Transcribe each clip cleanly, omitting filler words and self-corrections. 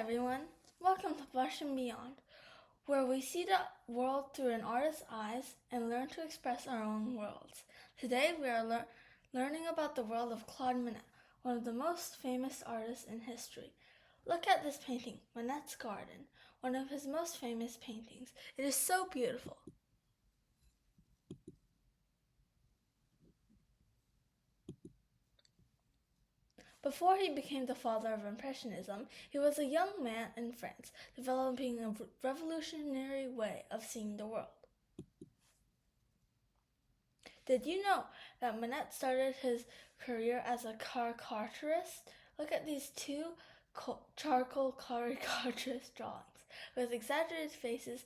everyone, welcome to Blush and Beyond, where we see the world through an artist's eyes and learn to express our own worlds. Today we are learning about the world of Claude Monet, one of the most famous artists in history. Look at this painting, Monet's Garden, one of his most famous paintings. It is so beautiful. Before he became the father of Impressionism, he was a young man in France, developing a revolutionary way of seeing the world. Did you know that Monet started his career as a caricaturist? Look at these two charcoal caricaturist drawings with exaggerated faces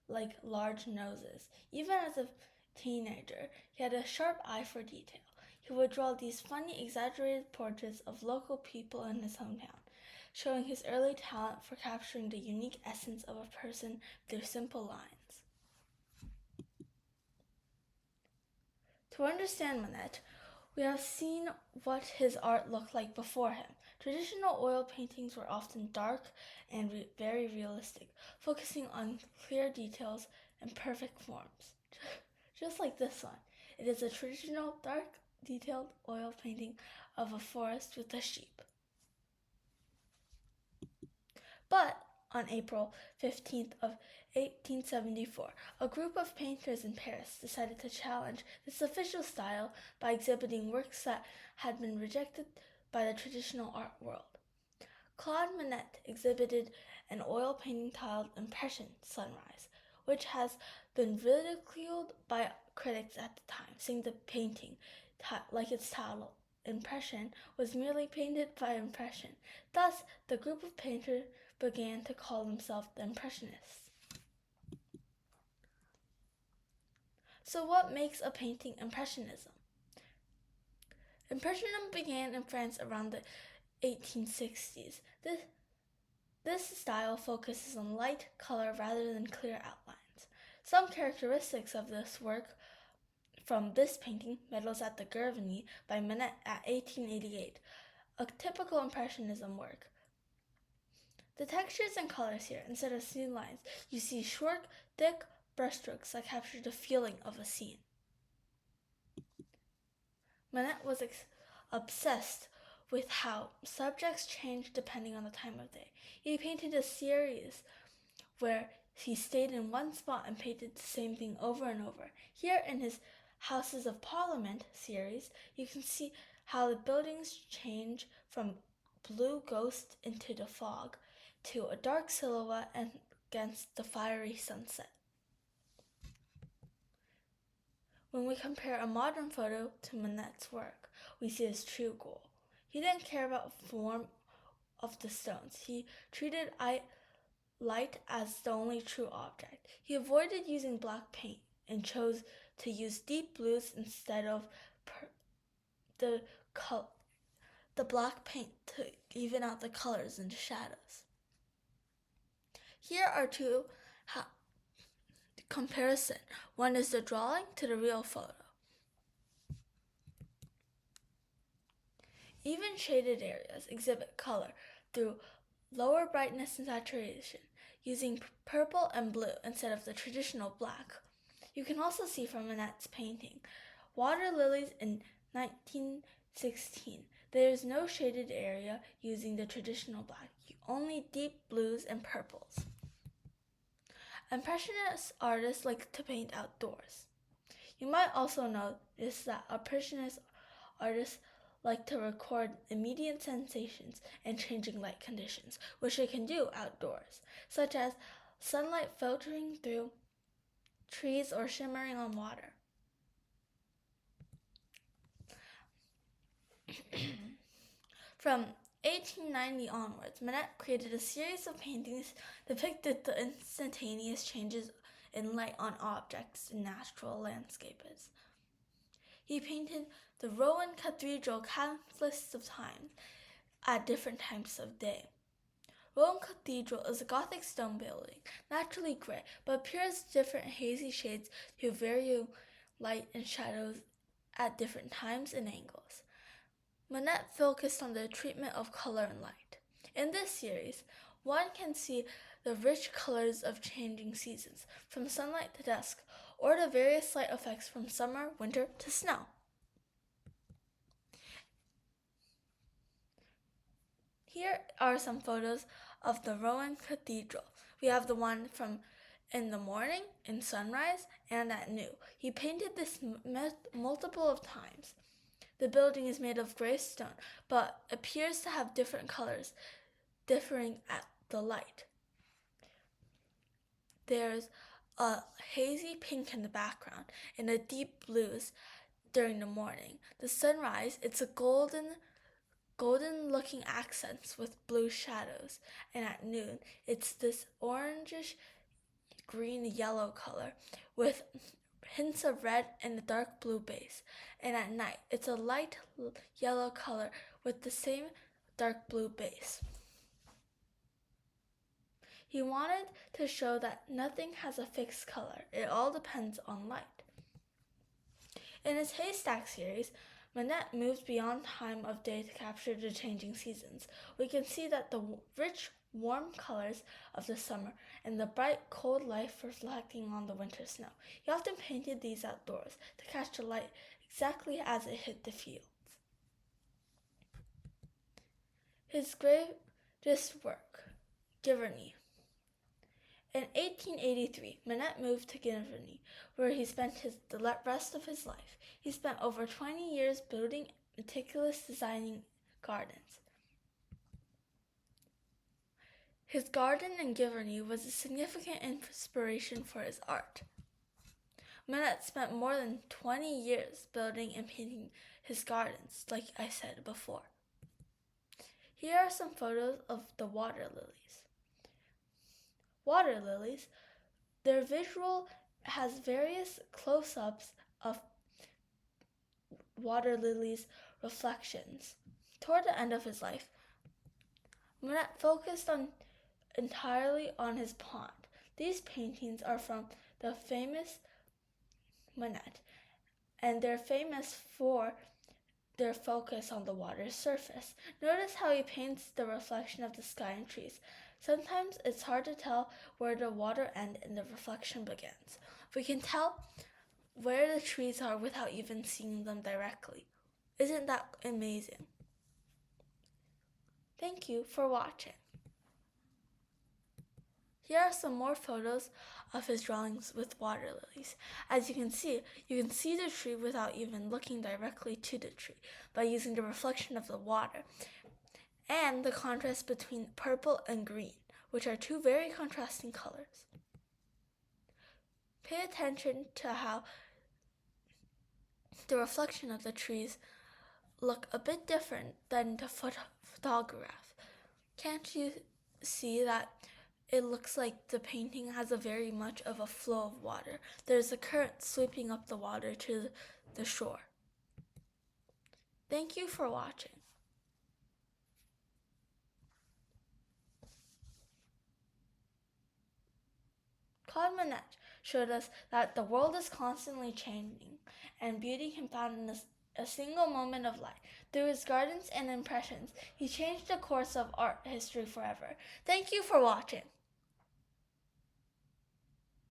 like large noses. Even as a teenager, he had a sharp eye for detail. He would draw these funny, exaggerated portraits of local people in his hometown, showing his early talent for capturing the unique essence of a person through simple lines. To understand Monet, we have seen what his art looked like before him. Traditional oil paintings were often dark and very realistic, focusing on clear details and perfect forms. Just like this one. It is a traditional dark detailed oil painting of a forest with a sheep. But on April 15th of 1874, a group of painters in Paris decided to challenge this official style by exhibiting works that had been rejected by the traditional art world. Claude Monet exhibited an oil painting titled Impression Sunrise, which has been ridiculed by critics at the time, saying the painting, like its title, Impression, was merely painted by impression. Thus, the group of painters began to call themselves the Impressionists. So what makes a painting Impressionism? Impressionism began in France around the 1860s. This style focuses on light color rather than clear outlines. Some characteristics of this work from this painting, Medals at the Gervigny by Monet at 1888, a typical Impressionism work. The textures and colors here, instead of smooth lines, you see short, thick brushstrokes that capture the feeling of a scene. Monet was obsessed with how subjects changed depending on the time of day. He painted a series where he stayed in one spot and painted the same thing over and over. Here in his Houses of Parliament series, you can see how the buildings change from blue ghost into the fog to a dark silhouette against the fiery sunset. When we compare a modern photo to Monet's work, we see his true goal. He didn't care about form of the stones. He treated light as the only true object. He avoided using black paint and chose to use deep blues instead of the black paint to even out the colors and the shadows. Here are two comparison. One is the drawing to the real photo. Even shaded areas exhibit color through lower brightness and saturation, using purple and blue instead of the traditional black. You can also see from Monet's painting, Water Lilies in 1916. There is no shaded area using the traditional black, only deep blues and purples. Impressionist artists like to paint outdoors. You might also notice that Impressionist artists like to record immediate sensations and changing light conditions, which they can do outdoors, such as sunlight filtering through trees or shimmering on water. From 1890 onwards, Monet created a series of paintings depicted the instantaneous changes in light on objects in natural landscapes. He painted the Rouen Cathedral countless of times at different times of day. Rouen Cathedral is a Gothic stone building, naturally gray, but appears different hazy shades to vary light and shadows at different times and angles. Monet focused on the treatment of color and light. In this series, one can see the rich colors of changing seasons, from sunlight to dusk, or the various light effects from summer, winter, to snow. Here are some photos of the Rouen Cathedral. We have the one from in the morning, in sunrise, and at noon. He painted this multiple of times. The building is made of gray stone, but appears to have different colors, differing at the light. There's a hazy pink in the background and a deep blues during the morning. The sunrise, it's a golden looking accents with blue shadows, and at noon it's this orangish green yellow color with hints of red and a dark blue base, and at night it's a light yellow color with the same dark blue base. He wanted to show that nothing has a fixed color, it all depends on light. In his Haystack series, Monet moved beyond time of day to capture the changing seasons. We can see that the rich, warm colors of the summer and the bright, cold light reflecting on the winter snow. He often painted these outdoors to catch the light exactly as it hit the fields. His greatest work, Giverny. In 1883, Monet moved to Giverny, where he spent the rest of his life. He spent over 20 years building meticulous designing gardens. His garden in Giverny was a significant inspiration for his art. Monet spent more than 20 years building and painting his gardens, like I said before. Here are some photos of the water lilies. Water lilies, their visual has various close-ups of water lilies' reflections. Toward the end of his life, Monet focused entirely on his pond. These paintings are from the famous Monet, and they're famous for their focus on the water's surface. Notice how he paints the reflection of the sky and trees. Sometimes it's hard to tell where the water ends and the reflection begins. We can tell where the trees are without even seeing them directly. Isn't that amazing? Thank you for watching. Here are some more photos of his drawings with water lilies. As you can see the tree without even looking directly to the tree by using the reflection of the water and the contrast between purple and green, which are two very contrasting colors. Pay attention to how the reflection of the trees look a bit different than the photograph. Can't you see that it looks like the painting has a very much of a flow of water? There's a current sweeping up the water to the shore. Thank you for watching. Claude Monet showed us that the world is constantly changing, and beauty can be found in a single moment of light. Through his gardens and impressions, he changed the course of art history forever. Thank you for watching.